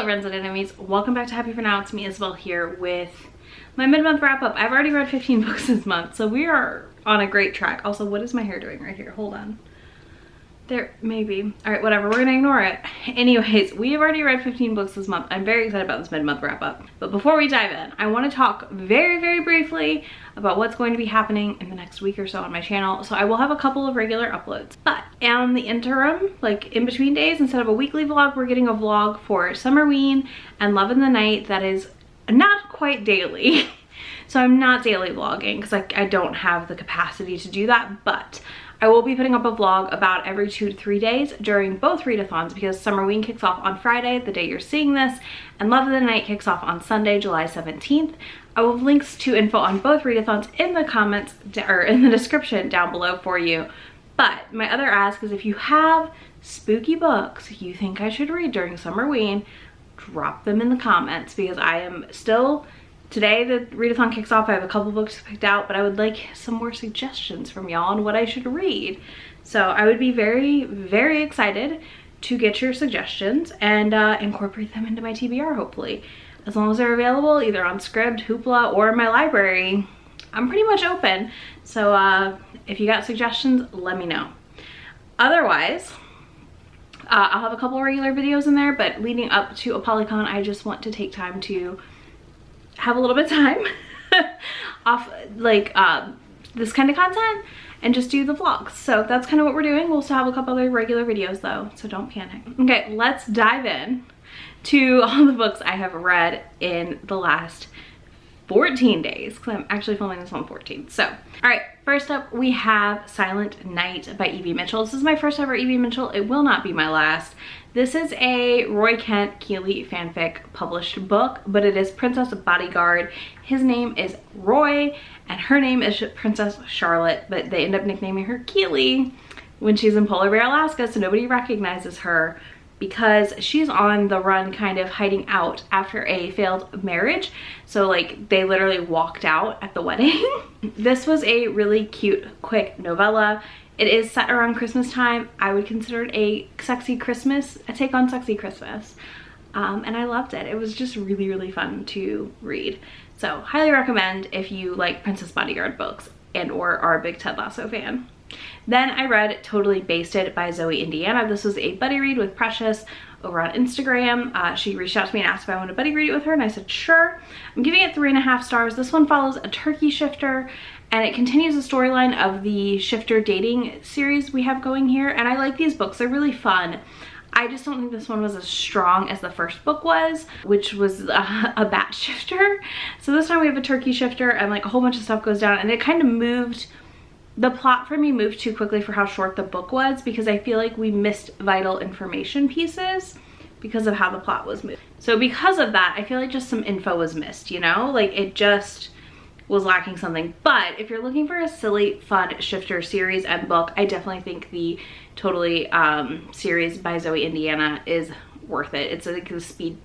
Hello friends and enemies, welcome back to Happy For Now. It's me, Isabel, here with my mid-month wrap-up. I've already read 15 books this month, so we are on a great track. Also, what is my hair doing right here? Hold on. There, maybe. All right, whatever, we're gonna ignore it. Anyways, we have already read 15 books this month. I'm very excited about this mid-month wrap-up. But before we dive in, I wanna talk very briefly about what's going to be happening in the next week or so on my channel. So I will have a couple of regular uploads, but in the interim, like in between days, instead of a weekly vlog, we're getting a vlog for Summerween and Love in the Night that is not quite daily. So I'm not daily vlogging because I don't have the capacity to do that, but I will be putting up a vlog about every 2 to 3 days during both readathons because Summerween kicks off on Friday, the day you're seeing this, and Love in the Night kicks off on Sunday, July 17th. I will have links to info on both readathons in the comments or in the description down below for you. But my other ask is if you have spooky books you think I should read during Summerween, drop them in the comments because I am still, today the readathon kicks off, I have a couple books picked out, but I would like some more suggestions from y'all on what I should read. So I would be very excited to get your suggestions and incorporate them into my TBR hopefully. As long as they're available either on Scribd, Hoopla, or in my library, I'm pretty much open. So if you got suggestions, let me know. Otherwise, I'll have a couple regular videos in there, but leading up to ApollyCon, I just want to take time to have a little bit of time off like this kind of content and just do the vlogs. So that's kind of what we're doing. We'll still have a couple other regular videos though, so don't panic. Okay, let's dive in to all the books I have read in the last 14 days because I'm actually filming this on the 14th. So, all right, first up we have Silent Night by E.B. Mitchell. This is my first ever E.B. Mitchell. It will not be my last. This is a Roy Kent Keeley fanfic published book, but it is Princess Bodyguard. His name is Roy and her name is Princess Charlotte, but they end up nicknaming her Keeley when she's in Polar Bear, Alaska, so nobody recognizes her because she's on the run kind of hiding out after a failed marriage. So like they literally walked out at the wedding. This was a really cute, quick novella. It is set around Christmas time. I would consider it a sexy Christmas, a take on sexy Christmas. And I loved it. It was just really fun to read. So highly recommend if you like Princess Bodyguard books and or are a big Ted Lasso fan. Then I read Totally Basted by Zoe Indiana. This was a buddy read with Precious over on Instagram. She reached out to me and asked if I wanted to buddy read it with her and I said sure. I'm giving it 3.5 stars. This one follows a turkey shifter and it continues the storyline of the shifter dating series we have going here, and I like these books. They're really fun. I just don't think this one was as strong as the first book was, which was a bat shifter. So this time we have a turkey shifter and like a whole bunch of stuff goes down, and it kind of moved, the plot for me moved too quickly for how short the book was because I feel like we missed vital information pieces because of how the plot was moved. So because of that, I feel like just some info was missed, you know? Like it just was lacking something. But if you're looking for a silly, fun shifter series and book, I definitely think the Totally series by Zoe Indiana is worth it. It's like the speed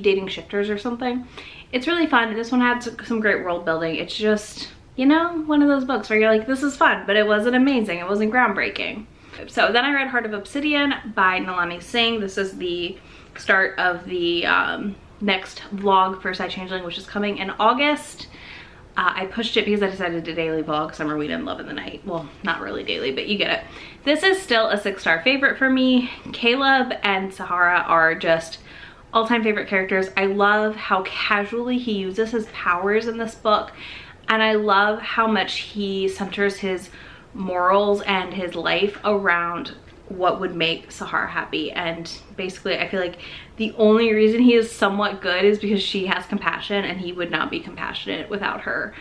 dating shifters or something. It's really fun. This one had some great world building. It's just, you know, one of those books where you're like, this is fun, but it wasn't amazing. It wasn't groundbreaking. So then I read Heart of Obsidian by Nalani Singh. This is the start of the next vlog for Side Changeling, which is coming in August. I pushed it because I decided to daily vlog Summerween and Love in the Night. Well, not really daily, but you get it. This is still a 6-star favorite for me. Caleb and Sahara are just all-time favorite characters. I love how casually he uses his powers in this book. And I love how much he centers his morals and his life around what would make Sahara happy. And basically I feel like the only reason he is somewhat good is because she has compassion and he would not be compassionate without her.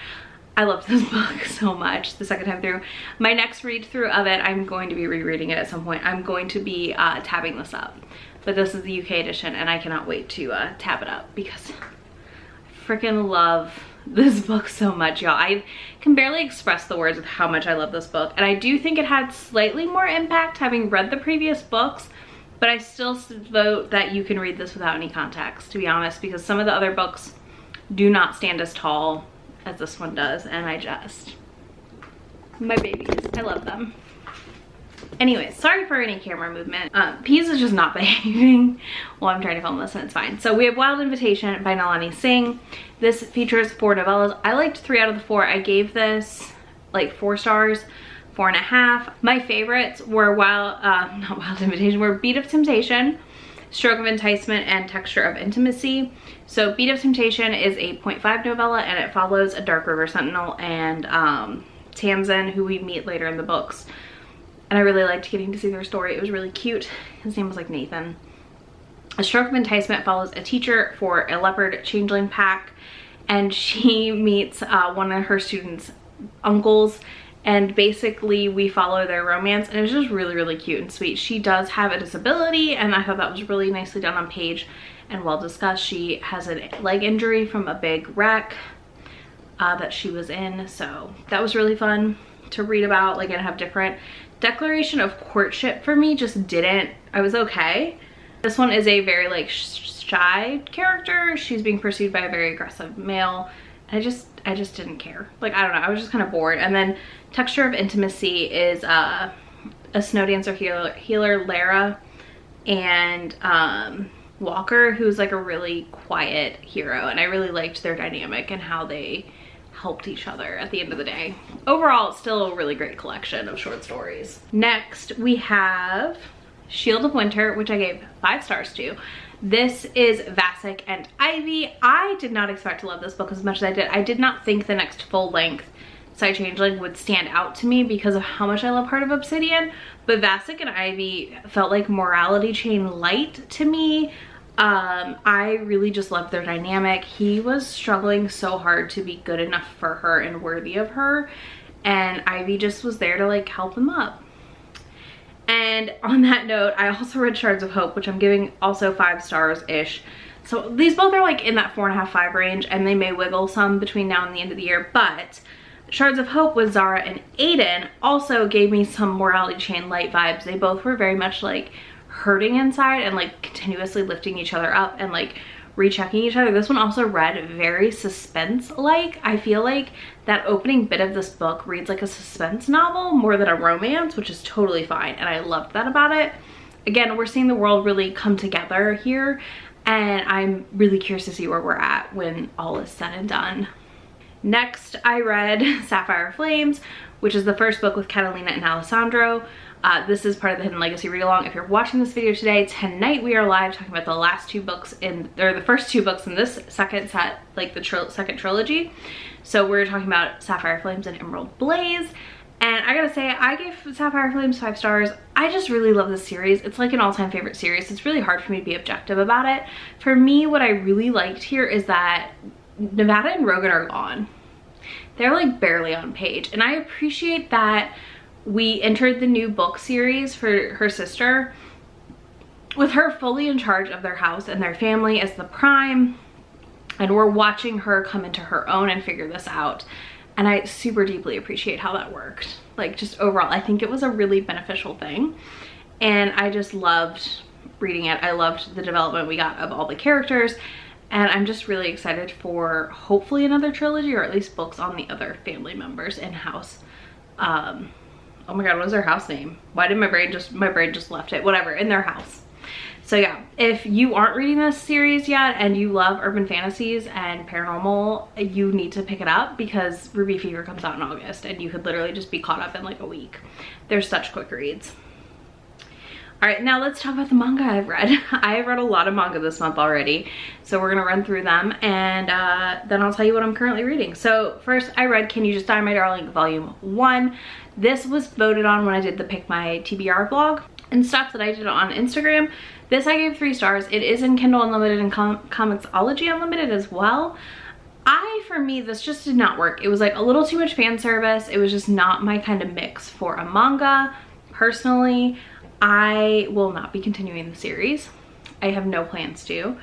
I love this book so much the second time through. My next read through of it, I'm going to be rereading it at some point. I'm going to be tabbing this up. But this is the UK edition and I cannot wait to tab it up because I freaking love this book so much, y'all. I can barely express the words of how much I love this book, and I do think it had slightly more impact having read the previous books, but I still vote that you can read this without any context, to be honest, because some of the other books do not stand as tall as this one does, and my babies, I love them. Anyway, sorry for any camera movement. Peas is just not behaving while I'm trying to film this, and it's fine. So we have Wild Invitation by Nalini Singh. This features 4 novellas. I liked 3 out of the 4. I gave this like 4 stars, 4.5. My favorites were not Wild Invitation, were Beat of Temptation, Stroke of Enticement, and Texture of Intimacy. So Beat of Temptation is a 0.5 novella, and it follows a Dark River Sentinel and Tamsin, who we meet later in the books. And I really liked getting to see their story. It was really cute. His name was like Nathan. A Stroke of Enticement follows a teacher for a leopard changeling pack, and she meets one of her students' uncles, and basically we follow their romance, and it was just really, really cute and sweet. She does have a disability, and I thought that was really nicely done on page and well discussed. She has a leg injury from a big wreck that she was in, so that was really fun to read about, like, and have different. Declaration of Courtship for me just didn't, I was okay. This one is a very like shy character. She's being pursued by a very aggressive male. I just didn't care. Like, I don't know, I was just kind of bored. And then Texture of Intimacy is a snow dancer healer Lara, and Walker, who's like a really quiet hero, and I really liked their dynamic and how they helped each other at the end of the day. Overall, it's still a really great collection of short stories. Next, we have Shield of Winter, which I gave 5 stars to. This is Vasek and Ivy. I did not expect to love this book as much as I did. I did not think the next full-length Side Changeling would stand out to me because of how much I love Heart of Obsidian, but Vasek and Ivy felt like Morality Chain light to me. I really just loved their dynamic. He was struggling so hard to be good enough for her and worthy of her, and Ivy just was there to like help him up. And on that note, I also read Shards of Hope, which I'm giving also 5 stars-ish. So these both are like in that 4.5, 5 range, and they may wiggle some between now and the end of the year, but Shards of Hope with Zara and Aiden also gave me some Morality Chain light vibes. They both were very much like hurting inside and like continuously lifting each other up and like rechecking each other. This one also read very suspense-like. I feel like that opening bit of this book reads like a suspense novel more than a romance, which is totally fine, and I loved that about it. Again, we're seeing the world really come together here, and I'm really curious to see where we're at when all is said and done. Next, I read Sapphire Flames, which is the first book with Catalina and Alessandro. This is part of the Hidden Legacy read-along. If you're watching this video today, tonight we are live talking about the last 2 books or the first 2 books in this second set, like the second trilogy. So we're talking about Sapphire Flames and Emerald Blaze. And I gotta say, I gave Sapphire Flames 5 stars. I just really love this series. It's like an all-time favorite series. It's really hard for me to be objective about it. For me, what I really liked here is that Nevada and Rogan are gone. They're like barely on page, and I appreciate that we entered the new book series for her sister with her fully in charge of their house and their family as the prime, and we're watching her come into her own and figure this out, and I super deeply appreciate how that worked. Like, just overall, I think it was a really beneficial thing, and I just loved reading it. I loved the development we got of all the characters, and I'm just really excited for hopefully another trilogy, or at least books on the other family members in house. Oh my god, what was their house name? Why did my brain just left it? Whatever, in their house. So yeah, if you aren't reading this series yet and you love urban fantasies and paranormal, you need to pick it up, because Ruby Fever comes out in August and you could literally just be caught up in like a week. They're such quick reads. All right, now let's talk about the manga I've read. I have read a lot of manga this month already, so we're gonna run through them, and then I'll tell you what I'm currently reading. So first, I read Can You Just Die, My Darling, Volume 1. This was voted on when I did the Pick My TBR vlog and stuff that I did on Instagram. This I gave 3 stars. It is in Kindle Unlimited and Comixology Unlimited as well. For me, this just did not work. It was like a little too much fan service. It was just not my kind of mix for a manga. Personally, I will not be continuing the series. I have no plans to.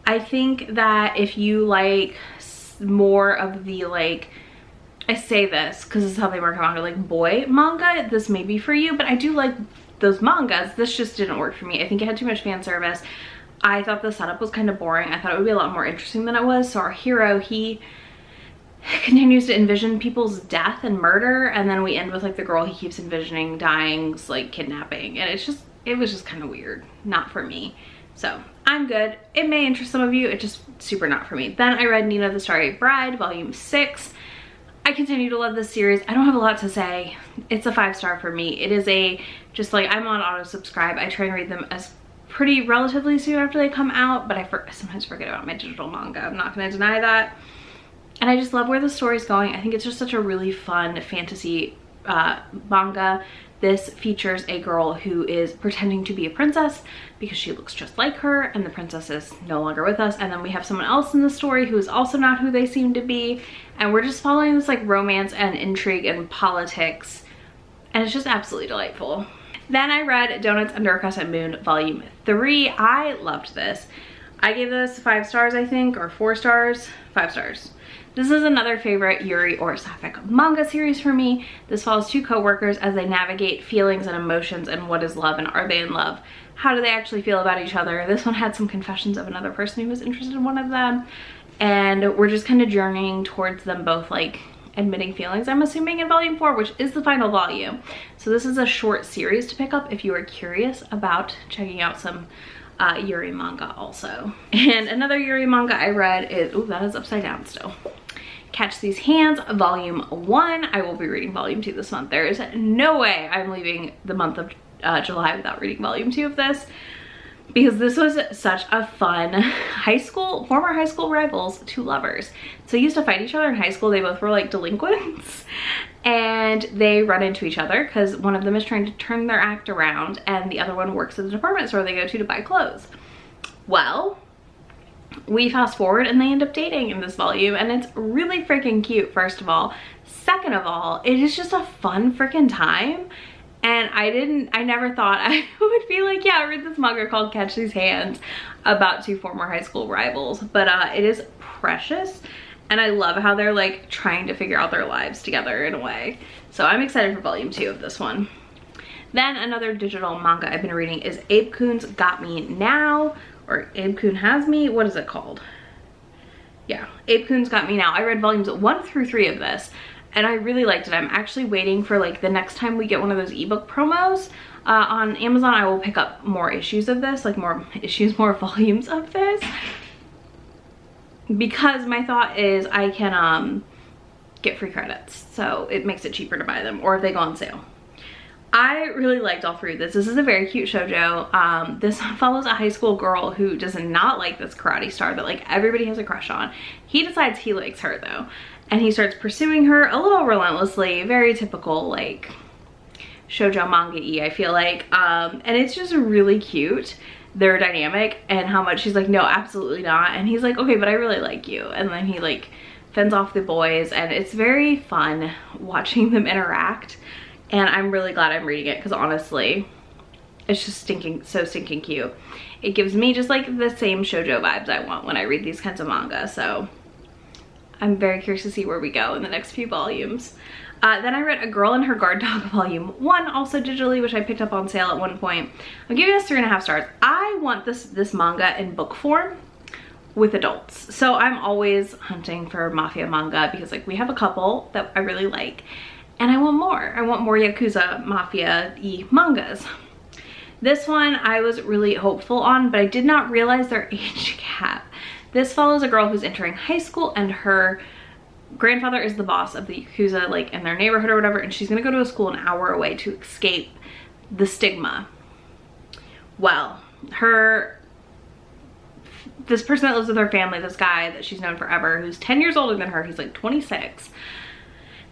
I think that if you like more of the, like, I say this because this is how they work around, like boy manga, this may be for you, but I do like those mangas. This just didn't work for me. I think it had too much fan service. I thought the setup was kind of boring. I thought it would be a lot more interesting than it was. So our hero, he continues to envision people's death and murder, and then we end with like the girl he keeps envisioning dying's like kidnapping, and it was just kind of weird. Not for me. So I'm good. It may interest some of you. It's just super not for me. Then I read Nina the Starry Bride, volume 6. I continue to love this series. I don't have a lot to say. It's a 5-star for me. It is just like, I'm on auto subscribe. I try and read them as pretty relatively soon after they come out, but I sometimes forget about my digital manga. I'm not gonna deny that. And I just love where the story's going. I think it's just such a really fun fantasy manga. This features a girl who is pretending to be a princess because she looks just like her, and the princess is no longer with us. And then we have someone else in the story who is also not who they seem to be. And we're just following this like romance and intrigue and politics. And it's just absolutely delightful. Then I read Donuts Under a Crescent Moon, volume 3. I loved this. I gave this 5 stars, I think, or 4 stars, 5 stars. This is another favorite Yuri or Sapphic manga series for me. This follows 2 co-workers as they navigate feelings and emotions and what is love and are they in love. How do they actually feel about each other? This one had some confessions of another person who was interested in one of them. And we're just kind of journeying towards them both like admitting feelings, I'm assuming, in volume 4, which is the final volume. So this is a short series to pick up if you are curious about checking out some Yuri manga also. And another Yuri manga I read is, oh, that is upside down still. Catch These Hands, volume 1. I will be reading volume 2 this month. There is no way I'm leaving the month of July without reading volume 2 of this, because this was such a fun former high school rivals, 2 lovers. So they used to fight each other in high school. They both were like delinquents, and they run into each other because one of them is trying to turn their act around and the other one works at the department store they go to buy clothes. Well, we fast forward and they end up dating in this volume, and it's really freaking cute, first of all. Second of all, it is just a fun freaking time. And I never thought I would be like, yeah, I read this manga called Catch These Hands about 2 former high school rivals, but it is precious. And I love how they're like trying to figure out their lives together in a way. So I'm excited for volume 2 of this one. Then another digital manga I've been reading is Abe Coon's Got Me Now, or Abe Coon Has Me. What is it called? Yeah, Abe Coon's Got Me Now. I read volumes 1 through 3 of this, and I really liked it. I'm actually waiting for like the next time we get one of those ebook promos on Amazon. I will pick up more issues of this, like more volumes of this, because my thought is I can get free credits, so it makes it cheaper to buy them, or if they go on sale. I really liked all 3 of this. This is a very cute shoujo. This follows a high school girl who does not like this karate star that like everybody has a crush on. He decides he likes her though, and he starts pursuing her a little relentlessly. Very typical like shoujo manga-y, I feel like. And it's just really cute, their dynamic, and how much she's like, no, absolutely not, and he's like, okay, but I really like you, and then he like fends off the boys, and it's very fun watching them interact. And I'm really glad I'm reading it, because honestly, it's just so stinking cute. It gives me just like the same shoujo vibes I want when I read these kinds of manga. So I'm very curious to see where we go in the next few volumes. Then I read A Girl and Her Guard Dog volume 1, also digitally, which I picked up on sale at one point. I'm giving this 3.5 stars. I want this manga in book form with adults. So I'm always hunting for mafia manga, because like we have a couple that I really like. And I want more. I want more Yakuza Mafia-y mangas. This one I was really hopeful on, but I did not realize their age gap. This follows a girl who's entering high school, and her grandfather is the boss of the Yakuza like in their neighborhood or whatever, and she's gonna go to a school an hour away to escape the stigma. Well, this person that lives with her family, this guy that she's known forever, who's 10 years older than her, he's like 26,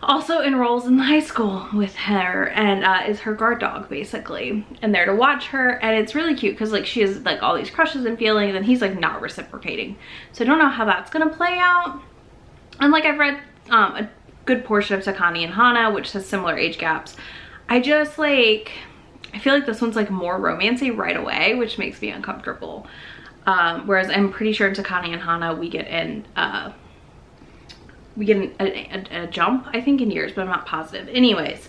also enrolls in the high school with her, and is her guard dog basically, and there to watch her. And it's really cute because like she has like all these crushes and feelings, and he's like not reciprocating. So I don't know how that's gonna play out. And like I've read a good portion of Takane and Hana, which has similar age gaps. I just like, I feel like this one's like more romancy right away, which makes me uncomfortable. Whereas I'm pretty sure in Takane and Hana we get a jump, I think, in years, but I'm not positive. Anyways,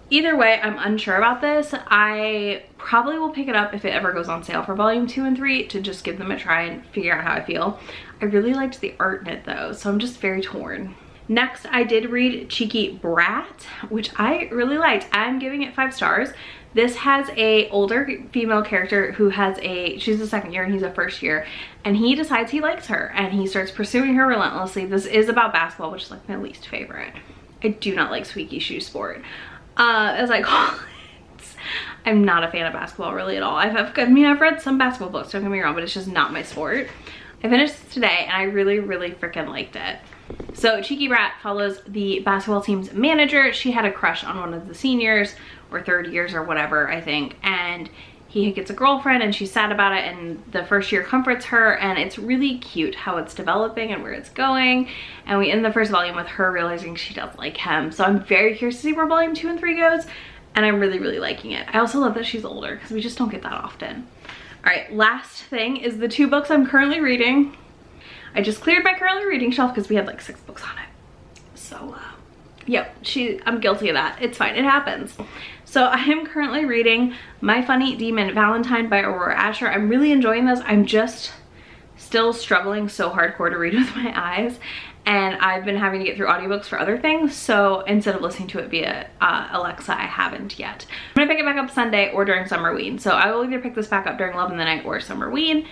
either way, I'm unsure about this. I probably will pick it up if it ever goes on sale for volume 2 and 3 to just give them a try and figure out how I feel. I really liked the art in it though, so I'm just very torn. Next, I did read Cheeky Brat, which I really liked. I'm giving it 5 stars. This has a older female character who has she's a second year and he's a first year, and he decides he likes her and he starts pursuing her relentlessly. This is about basketball, which is like my least favorite. I do not like squeaky shoe sport, as I call it. I'm not a fan of basketball really at all. I've read some basketball books, don't get me wrong, but it's just not my sport. I finished this today and I really freaking liked it. So Cheeky Brat follows the basketball team's manager. She had a crush on one of the seniors or third years or whatever, I think, and he gets a girlfriend and she's sad about it, and the first year comforts her, and it's really cute how it's developing and where it's going. And we end the first volume with her realizing she does like him. So I'm very curious to see where volume 2 and 3 goes, and I'm really liking it. I also love that she's older because we just don't get that often. All right, last thing is the 2 books I'm currently reading. I just cleared my currently reading shelf because we had like 6 books on it. So yep, I'm guilty of that. It's fine, it happens. So I am currently reading My Funny Demon Valentine by Aurora Asher. I'm really enjoying this. I'm just still struggling so hardcore to read with my eyes, and I've been having to get through audiobooks for other things, so instead of listening to it via Alexa, I haven't yet. I'm gonna pick it back up Sunday or during Summerween, so I will either pick this back up during Love in the Night or Summerween.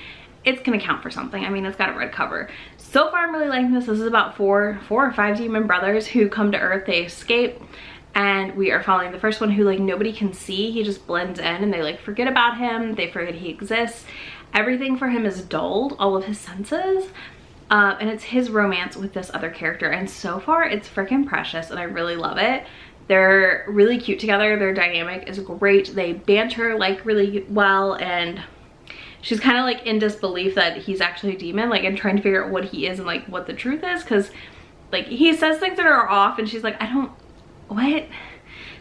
It's gonna count for something. I mean, it's got a red cover. So far I'm really liking this. This is about four or five demon brothers who come to Earth. They escape, and we are following the first one who like nobody can see. He just blends in and they like forget about him. They forget he exists. Everything for him is dulled, all of his senses. And it's his romance with this other character, and so far it's freaking precious and I really love it. They're really cute together. Their dynamic is great. They banter like really well, and she's kind of like in disbelief that he's actually a demon, like, and trying to figure out what he is and like what the truth is, because like he says things that are off and she's like, what?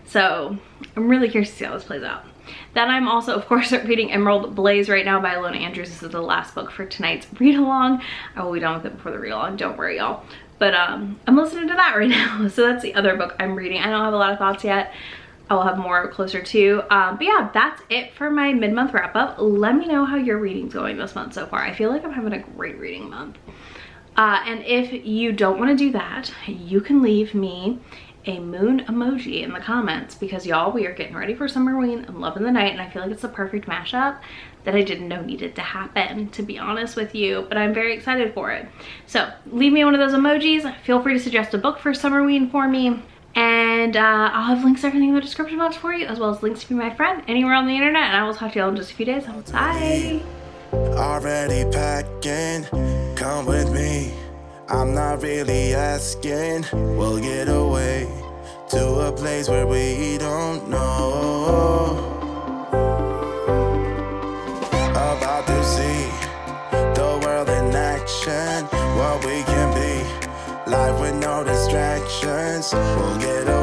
So I'm really curious to see how this plays out. Then I'm also, of course, reading Emerald Blaze right now by Ilona Andrews. This is the last book for tonight's read along. I will be done with it before the read along, don't worry y'all. But I'm listening to that right now. So that's the other book I'm reading. I don't have a lot of thoughts yet. I will have more closer to. But yeah, that's it for my mid-month wrap up. Let me know how your reading's going this month so far. I feel like I'm having a great reading month. And if you don't want to do that, you can leave me a moon emoji in the comments, because y'all, we are getting ready for Summerween and Love in the Night, and I feel like it's the perfect mashup that I didn't know needed to happen, to be honest with you, but I'm very excited for it. So leave me one of those emojis. Feel free to suggest a book for Summerween for me, and I'll have links to everything in the description box for you, as well as links to be my friend anywhere on the internet, and I will talk to y'all in just a few days. Bye. Already packing, come with me. I'm not really asking. We'll get away to a place where we don't know. About to see the world in action, what we can be. Life with no distractions. We'll get away.